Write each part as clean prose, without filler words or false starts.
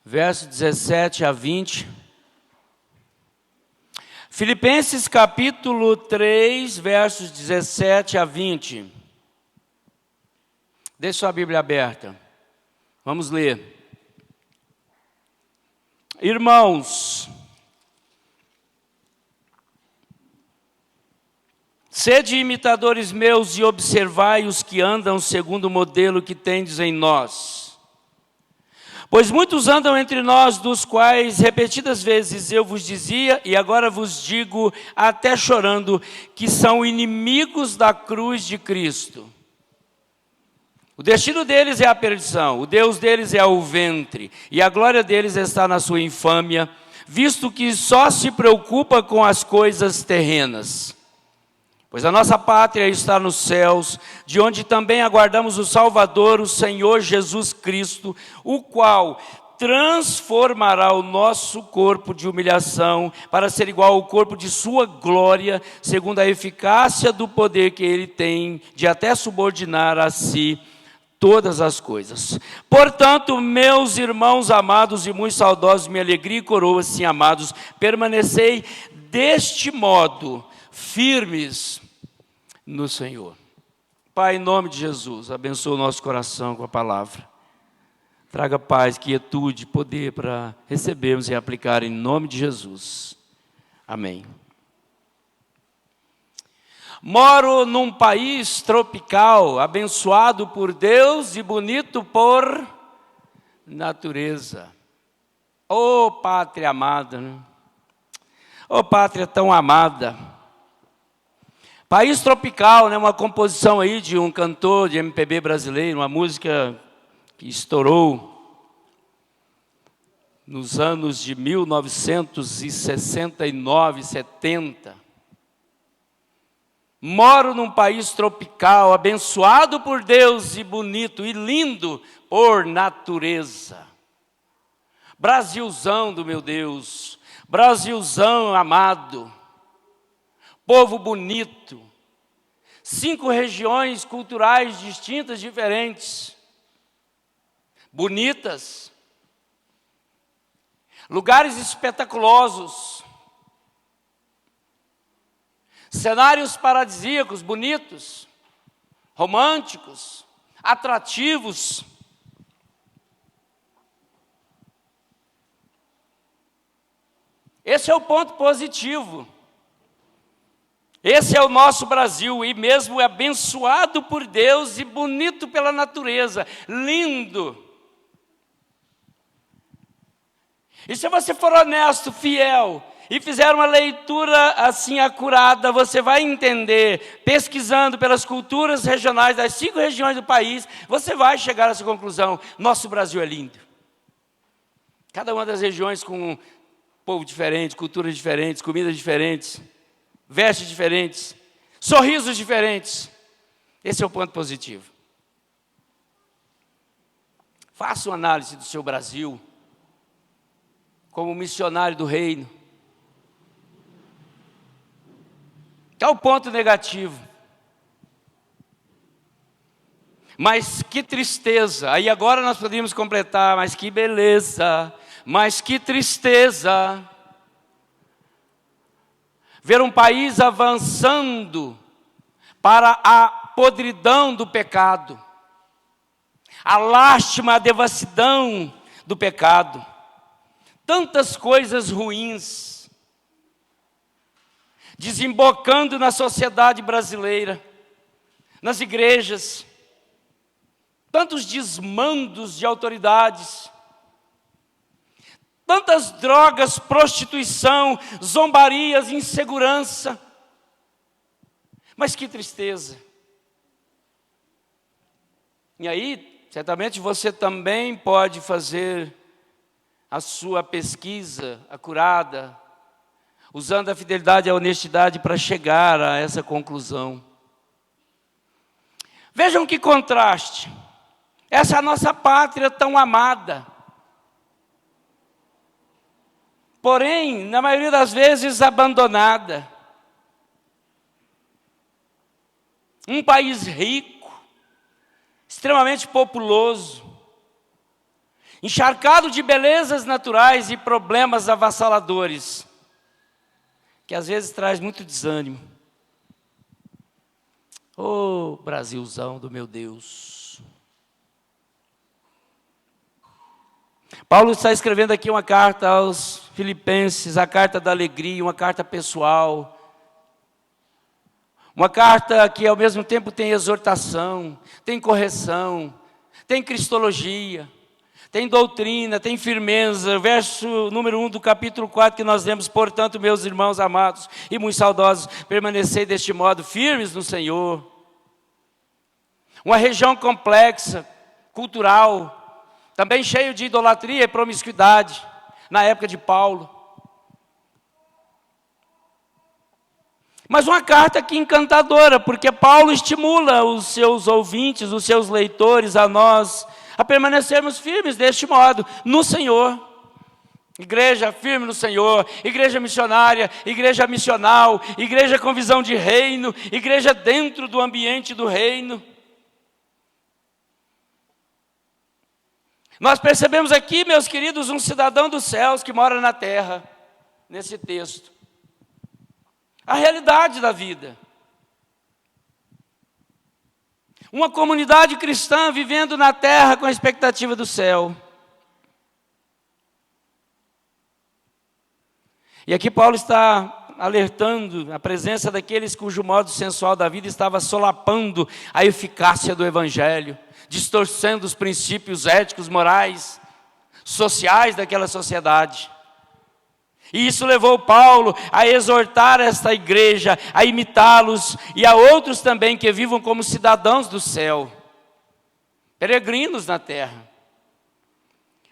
verso 17 a 20. Filipenses capítulo 3, versos 17 a 20. Deixe sua Bíblia aberta. Vamos ler. Irmãos, sede imitadores meus e observai os que andam segundo o modelo que tendes em nós. Pois muitos andam entre nós, dos quais repetidas vezes eu vos dizia, e agora vos digo, até chorando, que são inimigos da cruz de Cristo. O destino deles é a perdição, o Deus deles é o ventre, e a glória deles está na sua infâmia, visto que só se preocupa com as coisas terrenas. Pois a nossa pátria está nos céus, de onde também aguardamos o Salvador, o Senhor Jesus Cristo, o qual transformará o nosso corpo de humilhação para ser igual ao corpo de sua glória, segundo a eficácia do poder que ele tem de até subordinar a si todas as coisas. Portanto, meus irmãos amados e muito saudosos, minha alegria e coroa, sim, amados, permanecei deste modo, firmes no Senhor. Pai, em nome de Jesus, abençoa o nosso coração com a palavra. Traga paz, quietude, poder para recebermos e aplicar em nome de Jesus. Amém. Moro num país tropical, abençoado por Deus e bonito por natureza. Ô pátria amada, né? Ô pátria tão amada. País tropical, né? Uma composição aí de um cantor de MPB brasileiro, uma música que estourou nos anos de 1969, 70. Moro num país tropical, abençoado por Deus e bonito e lindo por natureza. Brasilzão do meu Deus, Brasilzão amado, povo bonito, 5 regiões culturais distintas, diferentes, bonitas, lugares espetaculosos, cenários paradisíacos, bonitos, românticos, atrativos. Esse é o ponto positivo. Esse é o nosso Brasil, e mesmo abençoado por Deus e bonito pela natureza, lindo. E se você for honesto, fiel, e fizer uma leitura assim acurada, você vai entender, pesquisando pelas culturas regionais das 5 regiões do país, você vai chegar a essa conclusão: nosso Brasil é lindo. Cada uma das regiões com um povo diferente, culturas diferentes, comidas diferentes, vestes diferentes, sorrisos diferentes. Esse é o ponto positivo. Faça uma análise do seu Brasil como missionário do reino. É o ponto negativo. Mas que tristeza. Aí agora nós poderíamos completar, mas que beleza, mas que tristeza. Ver um país avançando para a podridão do pecado, a lástima, a devassidão do pecado. Tantas coisas ruins desembocando na sociedade brasileira, nas igrejas, tantos desmandos de autoridades, tantas drogas, prostituição, zombarias, insegurança. Mas que tristeza. E aí, certamente você também pode fazer a sua pesquisa acurada, usando a fidelidade e a honestidade para chegar a essa conclusão. Vejam que contraste. Essa é a nossa pátria tão amada. Porém, na maioria das vezes, abandonada. Um país rico, extremamente populoso, encharcado de belezas naturais e problemas avassaladores, que às vezes traz muito desânimo. Ô Brasilzão do meu Deus! Paulo está escrevendo aqui uma carta aos Filipenses, a carta da alegria, uma carta pessoal. Uma carta que ao mesmo tempo tem exortação, tem correção, tem cristologia, tem doutrina, tem firmeza. Verso número 1 do capítulo 4 que nós lemos: portanto, meus irmãos amados e muito saudosos, permanecei deste modo firmes no Senhor. Uma região complexa, cultural, também cheio de idolatria e promiscuidade, na época de Paulo. Mas uma carta aqui encantadora, porque Paulo estimula os seus ouvintes, os seus leitores, a nós, a permanecermos firmes deste modo, no Senhor. Igreja firme no Senhor, igreja missionária, igreja missional, igreja com visão de reino, igreja dentro do ambiente do reino. Nós percebemos aqui, meus queridos, um cidadão dos céus que mora na terra, nesse texto. A realidade da vida. Uma comunidade cristã vivendo na terra com a expectativa do céu. E aqui Paulo está alertando a presença daqueles cujo modo sensual da vida estava solapando a eficácia do Evangelho, distorcendo os princípios éticos, morais, sociais daquela sociedade. E isso levou Paulo a exortar esta igreja, a imitá-los, e a outros também que vivam como cidadãos do céu, peregrinos na terra.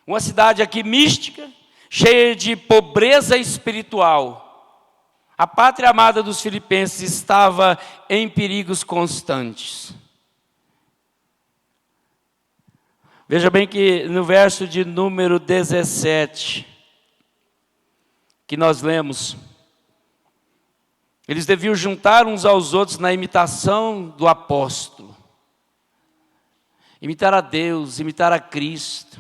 Uma cidade aqui mística, cheia de pobreza espiritual. A pátria amada dos filipenses estava em perigos constantes. Veja bem que no verso de número 17, que nós lemos, eles deviam juntar uns aos outros na imitação do apóstolo. Imitar a Deus, imitar a Cristo.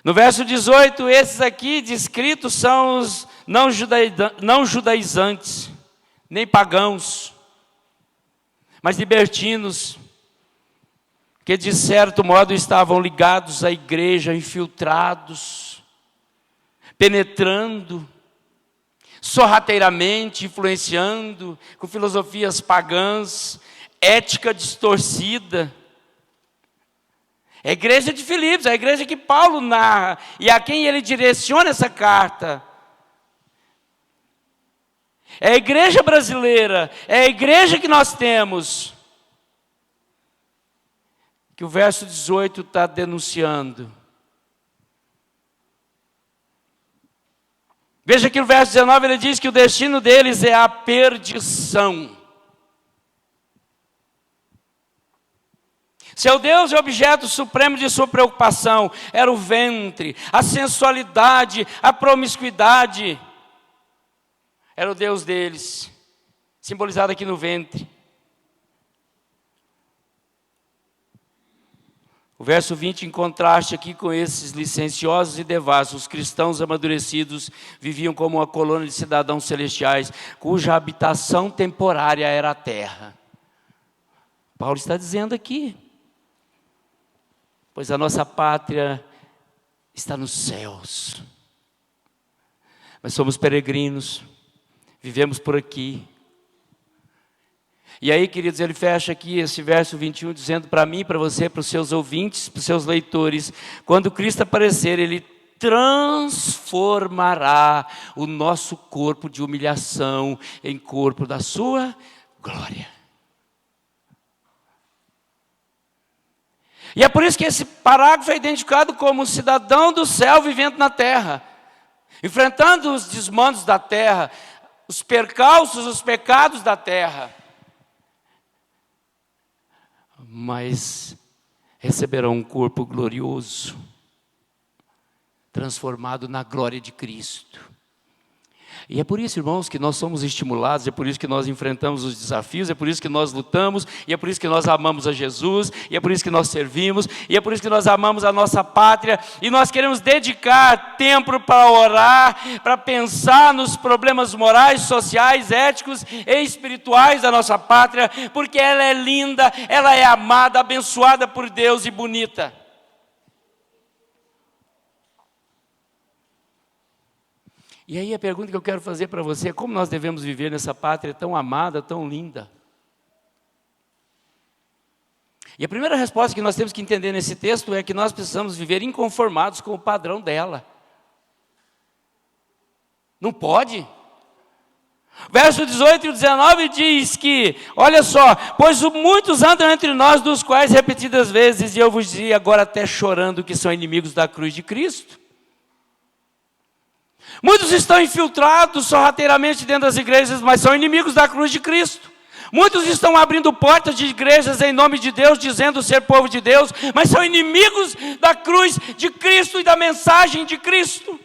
No verso 18, esses aqui descritos são os não judaizantes, nem pagãos, mas libertinos, que de certo modo estavam ligados à igreja, infiltrados, penetrando, sorrateiramente influenciando, com filosofias pagãs, ética distorcida. É a igreja de Filipos, é a igreja que Paulo narra, e a quem ele direciona essa carta. É a igreja brasileira, é a igreja que nós temos, que o verso 18 está denunciando. Veja que no verso 19 ele diz que o destino deles é a perdição. Seu Deus e objeto supremo de sua preocupação era o ventre, a sensualidade, a promiscuidade. Era o Deus deles, simbolizado aqui no ventre. O verso 20, em contraste aqui com esses licenciosos e devassos, os cristãos amadurecidos viviam como uma colônia de cidadãos celestiais, cuja habitação temporária era a terra. Paulo está dizendo aqui, pois a nossa pátria está nos céus. Nós somos peregrinos, vivemos por aqui. E aí, queridos, ele fecha aqui esse verso 21, dizendo para mim, para você, para os seus ouvintes, para os seus leitores: quando Cristo aparecer, Ele transformará o nosso corpo de humilhação em corpo da sua glória. E é por isso que esse parágrafo é identificado como cidadão do céu vivendo na terra, enfrentando os desmandos da terra, os percalços, os pecados da terra. Mas receberão um corpo glorioso, transformado na glória de Cristo. E é por isso, irmãos, que nós somos estimulados, é por isso que nós enfrentamos os desafios, é por isso que nós lutamos, e é por isso que nós amamos a Jesus, e é por isso que nós servimos, e é por isso que nós amamos a nossa pátria, e nós queremos dedicar tempo para orar, para pensar nos problemas morais, sociais, éticos e espirituais da nossa pátria, porque ela é linda, ela é amada, abençoada por Deus e bonita. E aí a pergunta que eu quero fazer para você é: como nós devemos viver nessa pátria tão amada, tão linda? E a primeira resposta que nós temos que entender nesse texto é que nós precisamos viver inconformados com o padrão dela. Não pode. Verso 18 e 19 diz que, olha só, pois muitos andam entre nós, dos quais repetidas vezes, e eu vos dizia agora até chorando, que são inimigos da cruz de Cristo. Muitos estão infiltrados sorrateiramente dentro das igrejas, mas são inimigos da cruz de Cristo. Muitos estão abrindo portas de igrejas em nome de Deus, dizendo ser povo de Deus, mas são inimigos da cruz de Cristo e da mensagem de Cristo.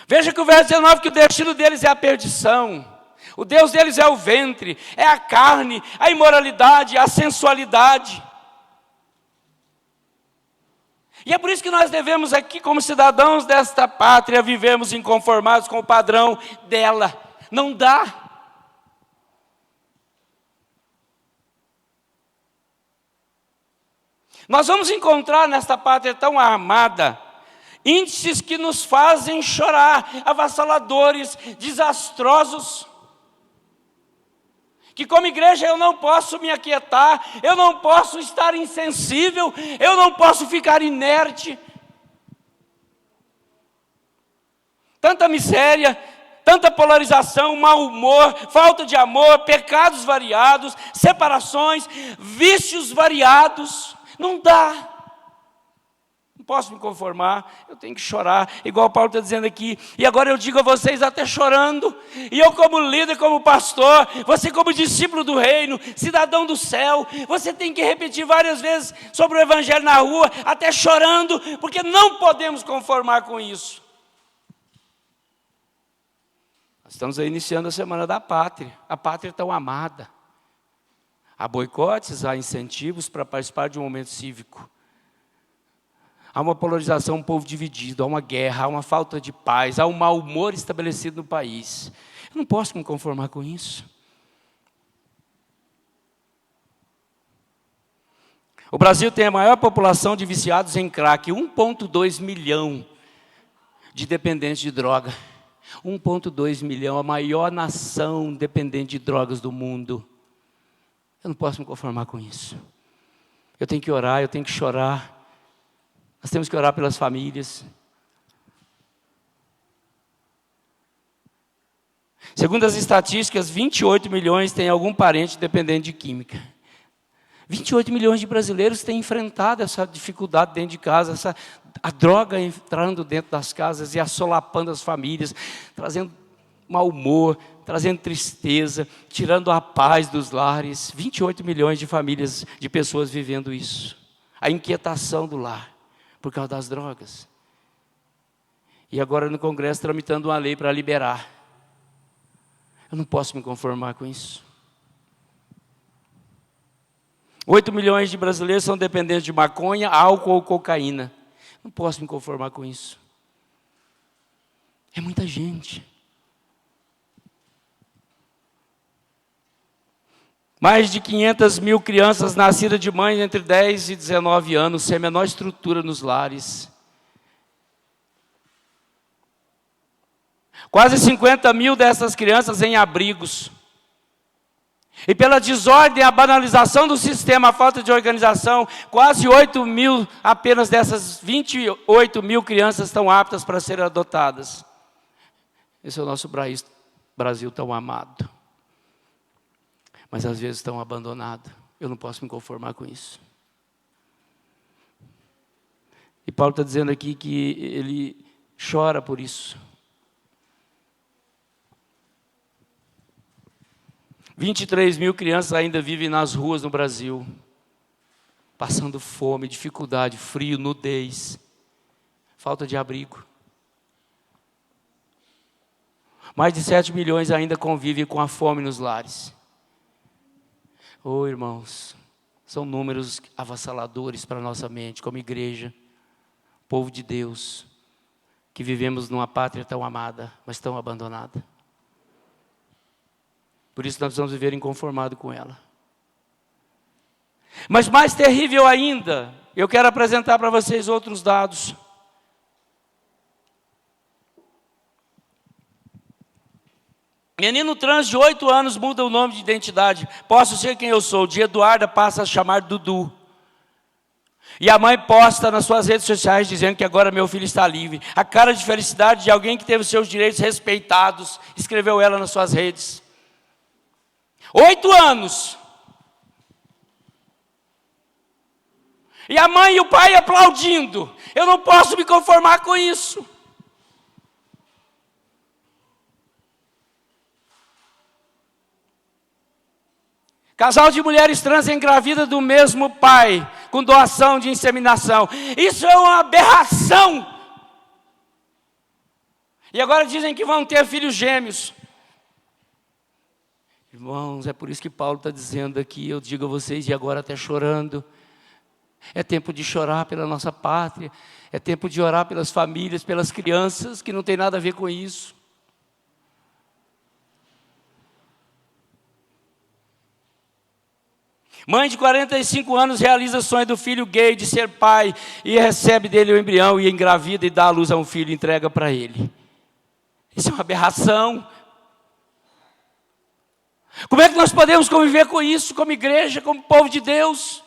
Veja que o verso 19, que o destino deles é a perdição. O Deus deles é o ventre, é a carne, a imoralidade, a sensualidade. E é por isso que nós devemos aqui, como cidadãos desta pátria, vivermos inconformados com o padrão dela. Não dá. Nós vamos encontrar nesta pátria tão amada índices que nos fazem chorar, avassaladores, desastrosos. Que como igreja eu não posso me aquietar, eu não posso estar insensível, eu não posso ficar inerte. Tanta miséria, tanta polarização, mau humor, falta de amor, pecados variados, separações, vícios variados. Não dá. Não posso me conformar, eu tenho que chorar, igual Paulo está dizendo aqui. E agora eu digo a vocês até chorando, e eu como líder, como pastor, você como discípulo do reino, cidadão do céu, você tem que repetir várias vezes sobre o evangelho na rua, até chorando, porque não podemos conformar com isso. Nós estamos aí iniciando a semana da pátria, a pátria tão amada. Há boicotes, há incentivos para participar de um momento cívico. Há uma polarização, um povo dividido, há uma guerra, há uma falta de paz, há um mau humor estabelecido no país. Eu não posso me conformar com isso. O Brasil tem a maior população de viciados em crack, 1,2 milhão de dependentes de droga. 1,2 milhão, a maior nação dependente de drogas do mundo. Eu não posso me conformar com isso. Eu tenho que orar, eu tenho que chorar. Nós temos que orar pelas famílias. Segundo as estatísticas, 28 milhões têm algum parente dependente de química. 28 milhões de brasileiros têm enfrentado essa dificuldade dentro de casa, a droga entrando dentro das casas e assolapando as famílias, trazendo mau humor, trazendo tristeza, tirando a paz dos lares. 28 milhões de famílias, de pessoas vivendo isso. A inquietação do lar. Por causa das drogas. E agora no Congresso tramitando uma lei para liberar. Eu não posso me conformar com isso. 8 milhões de brasileiros são dependentes de maconha, álcool ou cocaína. Não posso me conformar com isso. É muita gente. Mais de 500 mil crianças nascidas de mães entre 10 e 19 anos, sem a menor estrutura nos lares. Quase 50 mil dessas crianças em abrigos. E pela desordem, a banalização do sistema, a falta de organização, quase 8 mil, apenas dessas 28 mil crianças estão aptas para serem adotadas. Esse é o nosso Brasil tão amado. Mas às vezes estão abandonados. Eu não posso me conformar com isso. E Paulo está dizendo aqui que ele chora por isso. 23 mil crianças ainda vivem nas ruas no Brasil. passando fome, dificuldade, frio, nudez, falta de abrigo. Mais de 7 milhões ainda convivem com a fome nos lares. Oh, irmãos, são números avassaladores para a nossa mente, como igreja, povo de Deus, que vivemos numa pátria tão amada, mas tão abandonada. Por isso nós precisamos viver inconformado com ela. Mas mais terrível ainda, eu quero apresentar para vocês outros dados. Menino trans de 8 anos muda o nome de identidade. Posso ser quem eu sou. De Eduarda passa a chamar Dudu. E a mãe posta nas suas redes sociais dizendo que agora meu filho está livre. A cara de felicidade de alguém que teve os seus direitos respeitados, escreveu ela nas suas redes. 8 anos. E a mãe e o pai aplaudindo. Eu não posso me conformar com isso. Casal de mulheres trans engravida do mesmo pai, com doação de inseminação. Isso é uma aberração. E agora dizem que vão ter filhos gêmeos. Irmãos, é por isso que Paulo está dizendo aqui, eu digo a vocês, e agora até chorando. É tempo de chorar pela nossa pátria. É tempo de orar pelas famílias, pelas crianças, que não tem nada a ver com isso. Mãe de 45 anos realiza o sonho do filho gay de ser pai e recebe dele o embrião e engravida e dá à luz a um filho e entrega para ele. Isso é uma aberração. Como é que nós podemos conviver com isso, como igreja, como povo de Deus?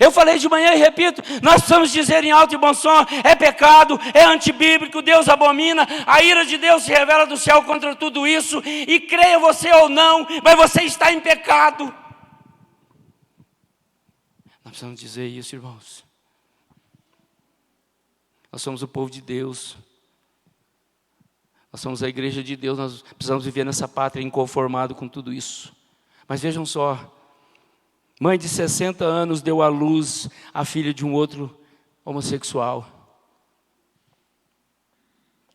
Eu falei de manhã e repito, nós precisamos dizer em alto e bom som, é pecado, é antibíblico, Deus abomina, a ira de Deus se revela do céu contra tudo isso, e creia você ou não, mas você está em pecado. Nós precisamos dizer isso, irmãos. Nós somos o povo de Deus, nós somos a igreja de Deus, nós precisamos viver nessa pátria inconformado com tudo isso. Mas vejam só, mãe de 60 anos deu à luz a filha de um outro homossexual.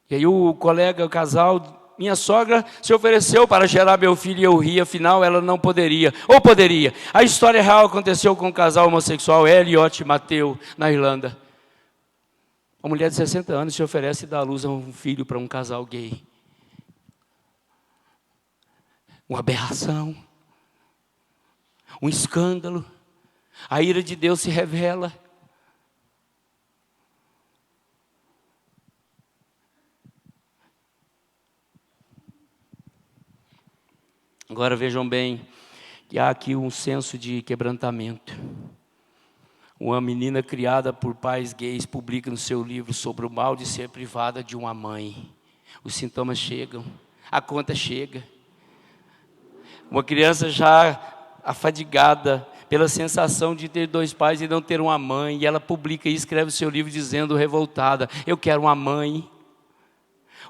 E aí o colega, o casal, minha sogra se ofereceu para gerar meu filho e eu ri, afinal ela não poderia. Ou poderia. A história real aconteceu com um casal homossexual, Elliot e Mateu, na Irlanda. Uma mulher de 60 anos se oferece e dá à luz a um filho para um casal gay. Uma aberração. Um escândalo, a ira de Deus se revela. Agora vejam bem, que há aqui um senso de quebrantamento. Uma menina criada por pais gays publica no seu livro sobre o mal de ser privada de uma mãe. Os sintomas chegam, a conta chega. Uma criança já afadigada pela sensação de ter 2 pais e não ter uma mãe, e ela publica e escreve o seu livro dizendo, revoltada, eu quero uma mãe.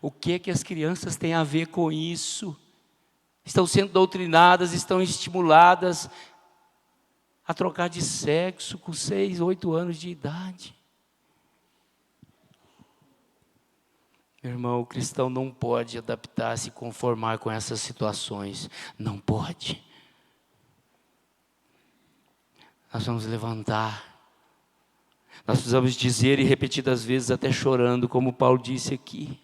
O que as crianças têm a ver com isso? Estão sendo doutrinadas, estão estimuladas a trocar de sexo com 6, 8 anos de idade. Meu irmão, o cristão não pode adaptar-se e conformar com essas situações. Não pode. Nós vamos levantar. Nós precisamos dizer e repetidas vezes, até chorando, como Paulo disse aqui,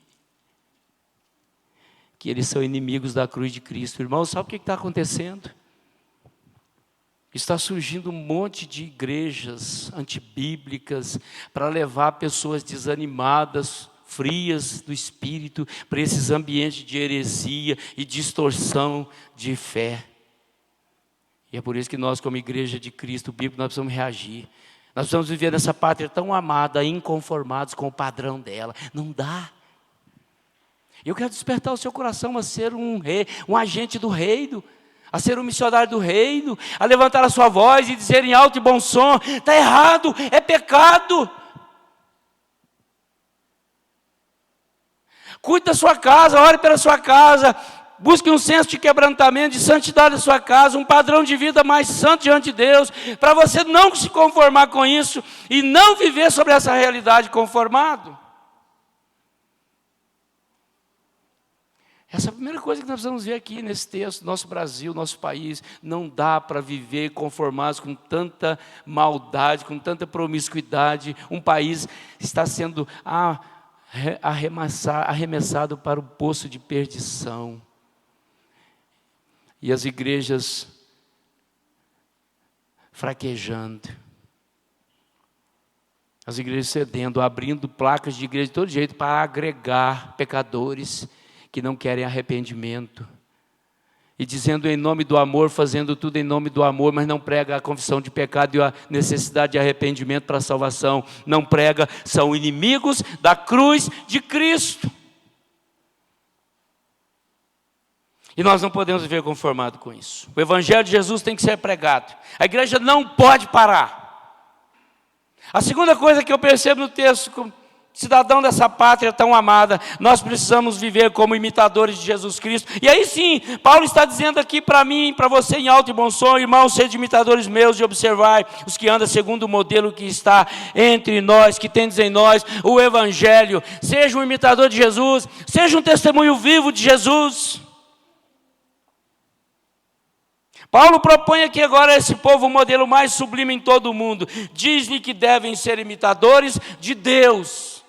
que eles são inimigos da cruz de Cristo. Irmão, sabe o que está acontecendo? Está surgindo um monte de igrejas antibíblicas para levar pessoas desanimadas, frias do espírito, para esses ambientes de heresia e distorção de fé. E é por isso que nós, como igreja de Cristo bíblico, nós precisamos reagir. Nós precisamos viver nessa pátria tão amada, inconformados com o padrão dela. Não dá. Eu quero despertar o seu coração a ser um rei, um agente do reino, a ser um missionário do reino, a levantar a sua voz e dizer em alto e bom som, está errado, é pecado. Cuide da sua casa, ore pela sua casa, Busque um senso de quebrantamento, de santidade da sua casa, um padrão de vida mais santo diante de Deus, para você não se conformar com isso e não viver sobre essa realidade conformado. Essa é a primeira coisa que nós precisamos ver aqui nesse texto. Nosso Brasil, nosso país, não dá para viver conformados com tanta maldade, com tanta promiscuidade. Um país está sendo arremessado para o poço de perdição. E as igrejas fraquejando. As igrejas cedendo, abrindo placas de igreja de todo jeito para agregar pecadores que não querem arrependimento. E dizendo em nome do amor, fazendo tudo em nome do amor, mas não prega a confissão de pecado e a necessidade de arrependimento para a salvação. Não prega, são inimigos da cruz de Cristo. E nós não podemos viver conformado com isso. O Evangelho de Jesus tem que ser pregado. A igreja não pode parar. A segunda coisa que eu percebo no texto, cidadão dessa pátria tão amada, nós precisamos viver como imitadores de Jesus Cristo. E aí sim, Paulo está dizendo aqui para mim, para você em alto e bom som: irmãos, sede imitadores meus e observai os que andam segundo o modelo que está entre nós, que tendes em nós o Evangelho. Seja um imitador de Jesus, seja um testemunho vivo de Jesus. Paulo propõe aqui agora a esse povo o modelo mais sublime em todo o mundo. Diz-lhe que devem ser imitadores de Deus,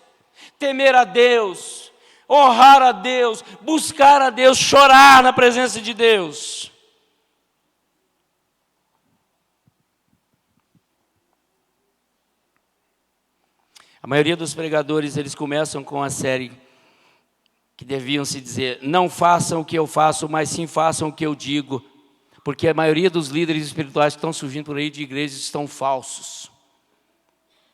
temer a Deus, honrar a Deus, buscar a Deus, chorar na presença de Deus. A maioria dos pregadores, eles começam com a série que deviam se dizer: não façam o que eu faço, mas sim façam o que eu digo. Porque a maioria dos líderes espirituais que estão surgindo por aí de igrejas estão falsos.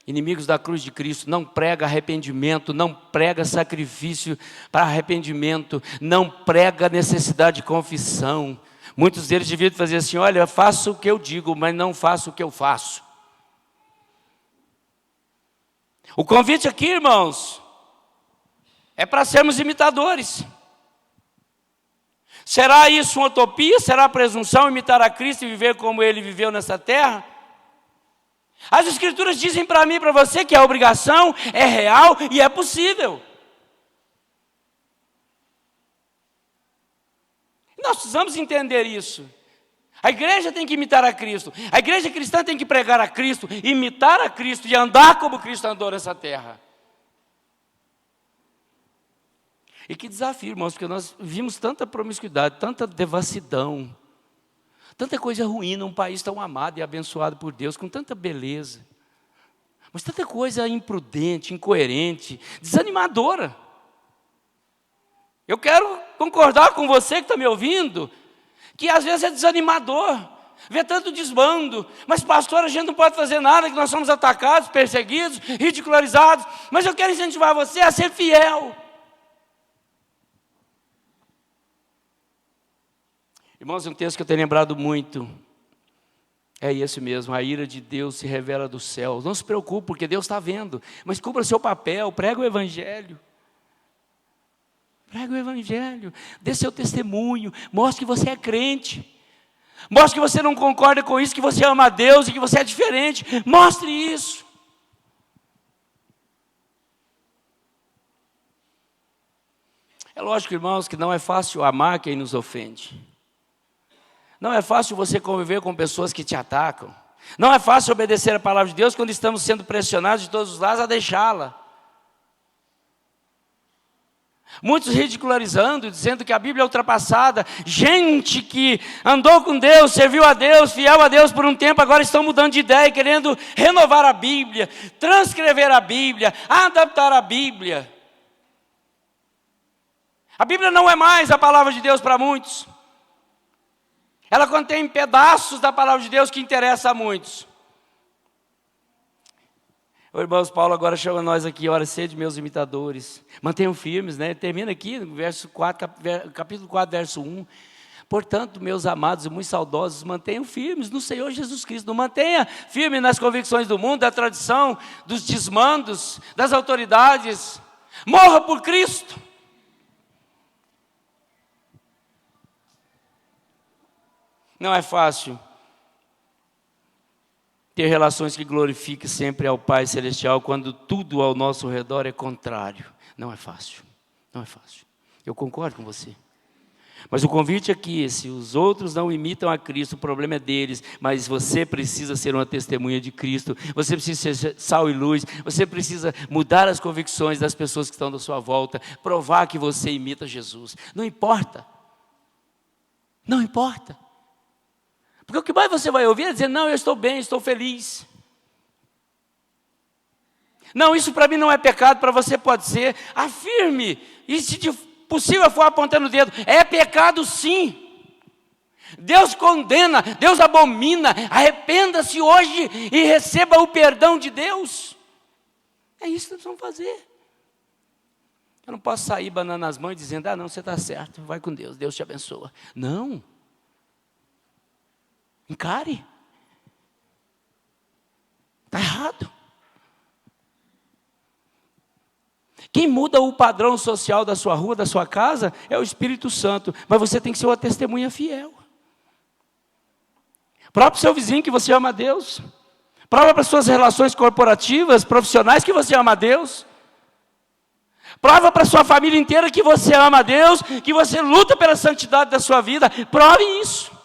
Inimigos da cruz de Cristo. Não prega arrependimento, não prega sacrifício para arrependimento, não prega necessidade de confissão. Muitos deles deviam fazer assim: olha, faço o que eu digo, mas não faço o que eu faço. O convite aqui, irmãos, é para sermos imitadores. Será isso uma utopia? Será presunção imitar a Cristo e viver como Ele viveu nessa terra? As Escrituras dizem para mim e para você que a obrigação é real e é possível. Nós precisamos entender isso. A igreja tem que imitar a Cristo. A igreja cristã tem que pregar a Cristo, imitar a Cristo e andar como Cristo andou nessa terra. E que desafio, irmãos, porque nós vimos tanta promiscuidade, tanta devassidão, tanta coisa ruim num país tão amado e abençoado por Deus, com tanta beleza. Mas tanta coisa imprudente, incoerente, desanimadora. Eu quero concordar com você que está me ouvindo, que às vezes é desanimador ver tanto desbando. Mas pastor, a gente não pode fazer nada, que nós somos atacados, perseguidos, ridicularizados. Mas eu quero incentivar você a ser fiel. Irmãos, um texto que eu tenho lembrado muito é esse mesmo: a ira de Deus se revela do céu. Não se preocupe, porque Deus está vendo, mas cumpra seu papel, prega o Evangelho. Prega o Evangelho, dê seu testemunho, mostre que você é crente. Mostre que você não concorda com isso, que você ama a Deus e que você é diferente. Mostre isso. É lógico, irmãos, que não é fácil amar quem nos ofende. Não é fácil você conviver com pessoas que te atacam. Não é fácil obedecer a palavra de Deus quando estamos sendo pressionados de todos os lados a deixá-la. Muitos ridicularizando, dizendo que a Bíblia é ultrapassada. Gente que andou com Deus, serviu a Deus, fiel a Deus por um tempo, agora estão mudando de ideia, querendo renovar a Bíblia, transcrever a Bíblia, adaptar a Bíblia. A Bíblia não é mais a palavra de Deus para muitos. Ela contém pedaços da palavra de Deus que interessa a muitos. O irmão Paulo agora chama nós aqui: ora, sede meus imitadores. Mantenham firmes, né? Termina aqui no verso 4, capítulo 4, verso 1. Portanto, meus amados e muito saudosos, mantenham firmes no Senhor Jesus Cristo. Não mantenha firme nas convicções do mundo, da tradição, dos desmandos, das autoridades. Morra por Cristo. Não é fácil ter relações que glorifiquem sempre ao Pai Celestial quando tudo ao nosso redor é contrário. Não é fácil, não é fácil. Eu concordo com você. Mas o convite aqui, se os outros não imitam a Cristo, o problema é deles, mas você precisa ser uma testemunha de Cristo, você precisa ser sal e luz, você precisa mudar as convicções das pessoas que estão à sua volta, provar que você imita Jesus. Não importa. Não importa. Porque o que mais você vai ouvir é dizer, não, eu estou bem, estou feliz. Não, isso para mim não é pecado, para você pode ser. Afirme, e se possível for apontando o dedo, é pecado sim. Deus condena, Deus abomina, arrependa-se hoje e receba o perdão de Deus. É isso que nós vamos fazer. Eu não posso sair banando as mãos dizendo, não, você está certo, vai com Deus, Deus te abençoa. Não. Encare. Está errado. Quem muda o padrão social da sua rua, da sua casa, é o Espírito Santo. Mas você tem que ser uma testemunha fiel. Prova para o seu vizinho que você ama a Deus. Prova para as suas relações corporativas, profissionais, que você ama a Deus. Prova para a sua família inteira que você ama a Deus, que você luta pela santidade da sua vida. Prove isso.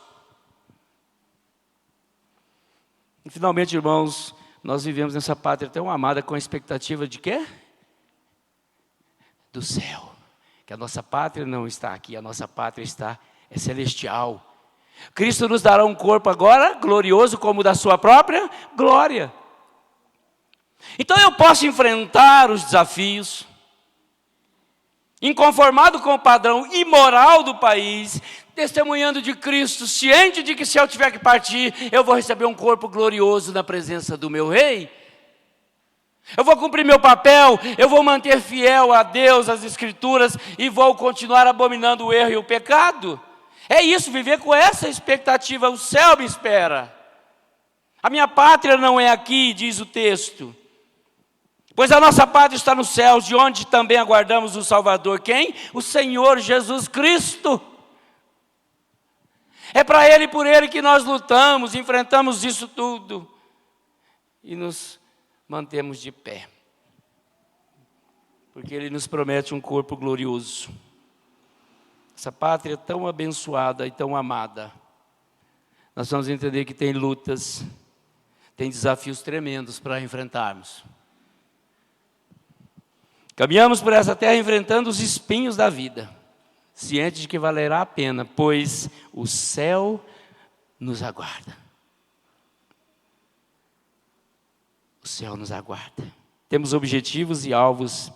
E finalmente, irmãos, nós vivemos nessa pátria tão amada com a expectativa de quê? Do céu. Que a nossa pátria não está aqui, a nossa pátria é celestial. Cristo nos dará um corpo agora glorioso como o da sua própria glória. Então eu posso enfrentar os desafios, inconformado com o padrão imoral do país, testemunhando de Cristo, ciente de que se eu tiver que partir, eu vou receber um corpo glorioso na presença do meu rei. Eu vou cumprir meu papel, eu vou manter fiel a Deus, às Escrituras, e vou continuar abominando o erro e o pecado. É isso, viver com essa expectativa, o céu me espera. A minha pátria não é aqui, diz o texto. Pois a nossa pátria está nos céus, de onde também aguardamos o Salvador. Quem? O Senhor Jesus Cristo. É para Ele e por Ele que nós lutamos, enfrentamos isso tudo. E nos mantemos de pé. Porque Ele nos promete um corpo glorioso. Essa pátria tão abençoada e tão amada. Nós vamos entender que tem lutas, tem desafios tremendos para enfrentarmos. Caminhamos por essa terra enfrentando os espinhos da vida, ciente de que valerá a pena, pois o céu nos aguarda. O céu nos aguarda. Temos objetivos e alvos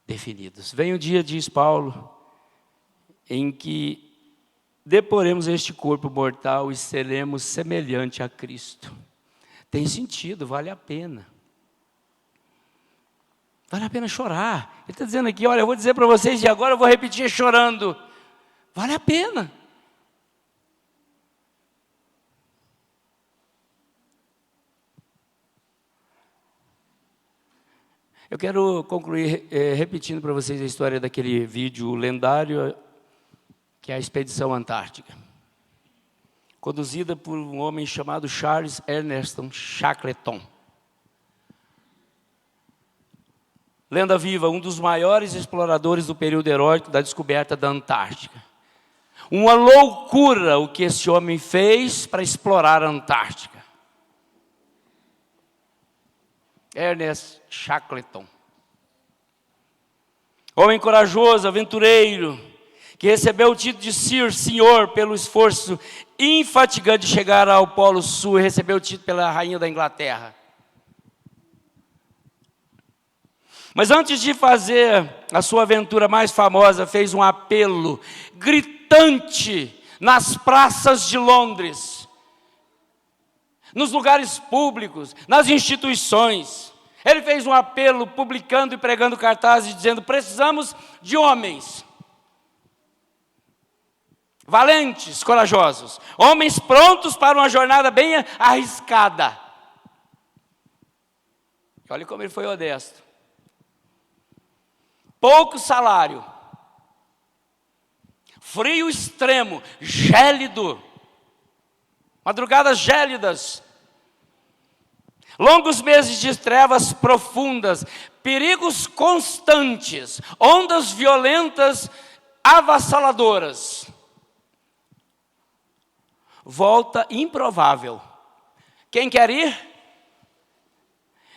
definidos. Vem o dia, diz Paulo, em que deporemos este corpo mortal e seremos semelhante a Cristo. Tem sentido, vale a pena. Vale a pena chorar. Ele está dizendo aqui, olha, eu vou dizer para vocês e agora eu vou repetir chorando. Vale a pena. Eu quero concluir repetindo para vocês a história daquele vídeo lendário, que é a Expedição Antártica. Conduzida por um homem chamado Charles Ernest Shackleton. Lenda viva, um dos maiores exploradores do período heróico da descoberta da Antártica. Uma loucura o que esse homem fez para explorar a Antártica. Ernest Shackleton. Homem corajoso, aventureiro, que recebeu o título de Sir, senhor, pelo esforço infatigante de chegar ao Polo Sul e recebeu o título pela rainha da Inglaterra. Mas antes de fazer a sua aventura mais famosa, fez um apelo gritante nas praças de Londres, nos lugares públicos, nas instituições. Ele fez um apelo publicando e pregando cartazes dizendo: precisamos de homens valentes, corajosos, homens prontos para uma jornada bem arriscada. Olha como ele foi honesto. Pouco salário, frio extremo, gélido, madrugadas gélidas, longos meses de trevas profundas, perigos constantes, ondas violentas, avassaladoras. Volta improvável. Quem quer ir?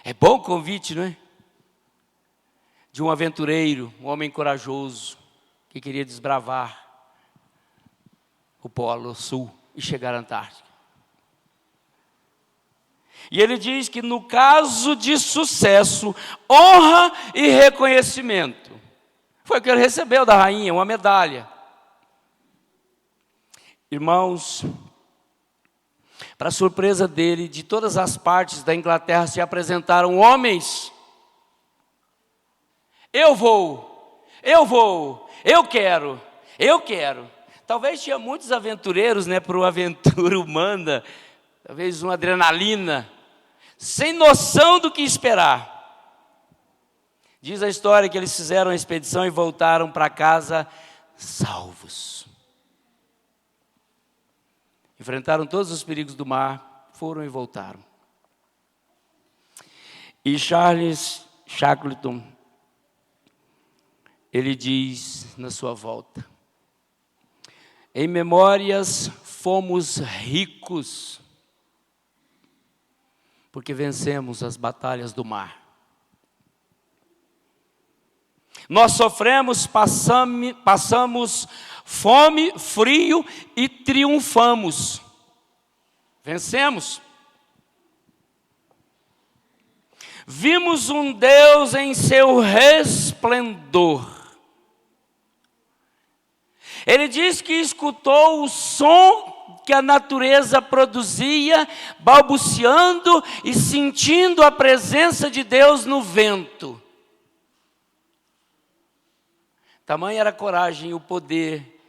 É bom o convite, não é? De um aventureiro, um homem corajoso, que queria desbravar o Polo Sul e chegar à Antártica. E ele diz que no caso de sucesso, honra e reconhecimento. Foi o que ele recebeu da rainha, uma medalha. Irmãos, para surpresa dele, de todas as partes da Inglaterra se apresentaram homens. Eu vou, eu quero. Talvez tinha muitos aventureiros, né, para uma aventura humana, talvez uma adrenalina, sem noção do que esperar. Diz a história que eles fizeram a expedição e voltaram para casa salvos. Enfrentaram todos os perigos do mar, foram e voltaram. E Charles Shackleton, ele diz na sua volta: em memórias fomos ricos, porque vencemos as batalhas do mar. Nós sofremos, passamos fome, frio e triunfamos. Vencemos. Vimos um Deus em seu resplendor. Ele diz que escutou o som que a natureza produzia, balbuciando e sentindo a presença de Deus no vento. Tamanha era a coragem, o poder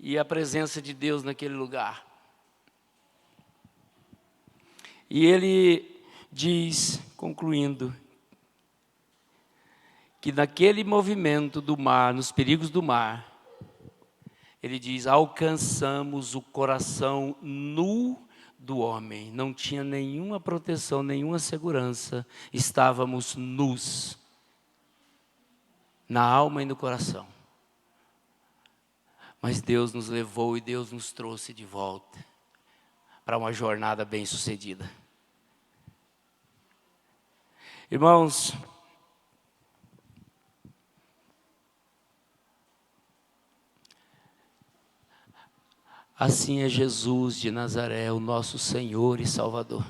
e a presença de Deus naquele lugar. E ele diz, concluindo, que naquele movimento do mar, nos perigos do mar, ele diz: alcançamos o coração nu do homem. Não tinha nenhuma proteção, nenhuma segurança. Estávamos nus, na alma e no coração. Mas Deus nos levou e Deus nos trouxe de volta para uma jornada bem-sucedida. Irmãos, assim é Jesus de Nazaré, o nosso Senhor e Salvador.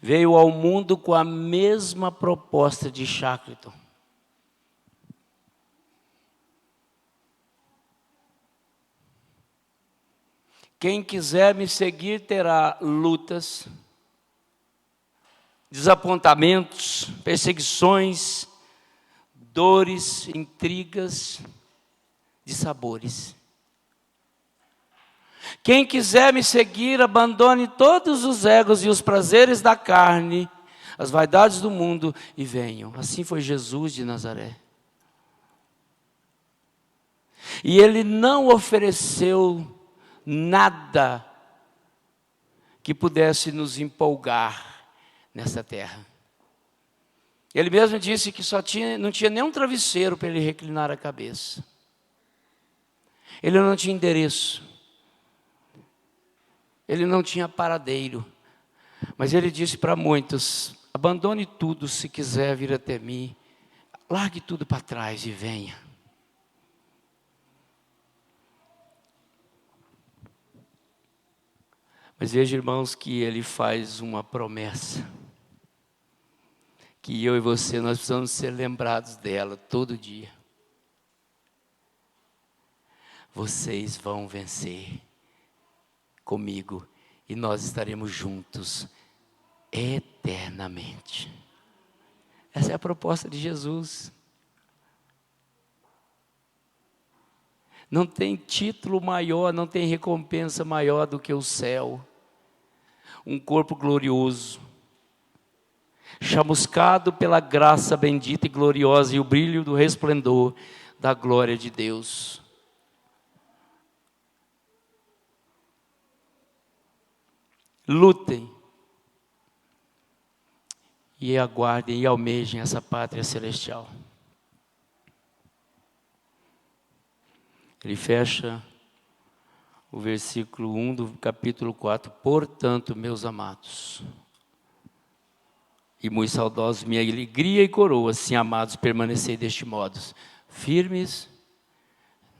Veio ao mundo com a mesma proposta de Shackleton. Quem quiser me seguir terá lutas, desapontamentos, perseguições, dores, intrigas, dissabores. Quem quiser me seguir, abandone todos os egos e os prazeres da carne, as vaidades do mundo e venham. Assim foi Jesus de Nazaré. E ele não ofereceu nada que pudesse nos empolgar nessa terra. Ele mesmo disse que não tinha nem um travesseiro para ele reclinar a cabeça. Ele não tinha endereço. Ele não tinha paradeiro. Mas ele disse para muitos: abandone tudo se quiser vir até mim. Largue tudo para trás e venha. Mas veja, irmãos, que ele faz uma promessa. Que eu e você, nós precisamos ser lembrados dela todo dia. Vocês vão vencer comigo e nós estaremos juntos eternamente. Essa é a proposta de Jesus. Não tem título maior, não tem recompensa maior do que o céu. Um corpo glorioso. chamuscado pela graça bendita e gloriosa e o brilho do resplendor da glória de Deus. Lutem e aguardem e almejem essa pátria celestial. Ele fecha o versículo 1 do capítulo 4. Portanto, meus amados, e muito saudosos, minha alegria e coroa, sim, amados, permanecei deste modo, firmes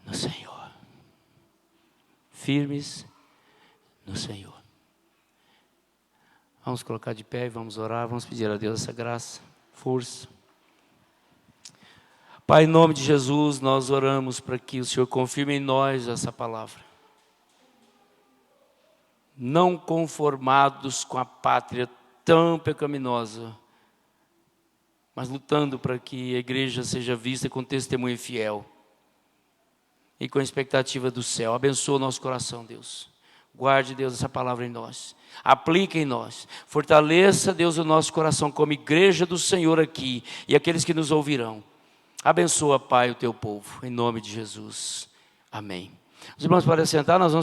no Senhor. Firmes no Senhor. Vamos colocar de pé e vamos orar, vamos pedir a Deus essa graça, força. Pai, em nome de Jesus, nós oramos para que o Senhor confirme em nós essa palavra. Não conformados com a pátria tão pecaminosa, mas lutando para que a igreja seja vista com testemunho fiel e com a expectativa do céu. Abençoa o nosso coração, Deus. Guarde, Deus, essa palavra em nós. Aplique em nós. Fortaleça, Deus, o nosso coração como igreja do Senhor aqui e aqueles que nos ouvirão. Abençoa, Pai, o teu povo, em nome de Jesus. Amém. Os irmãos podem sentar, nós vamos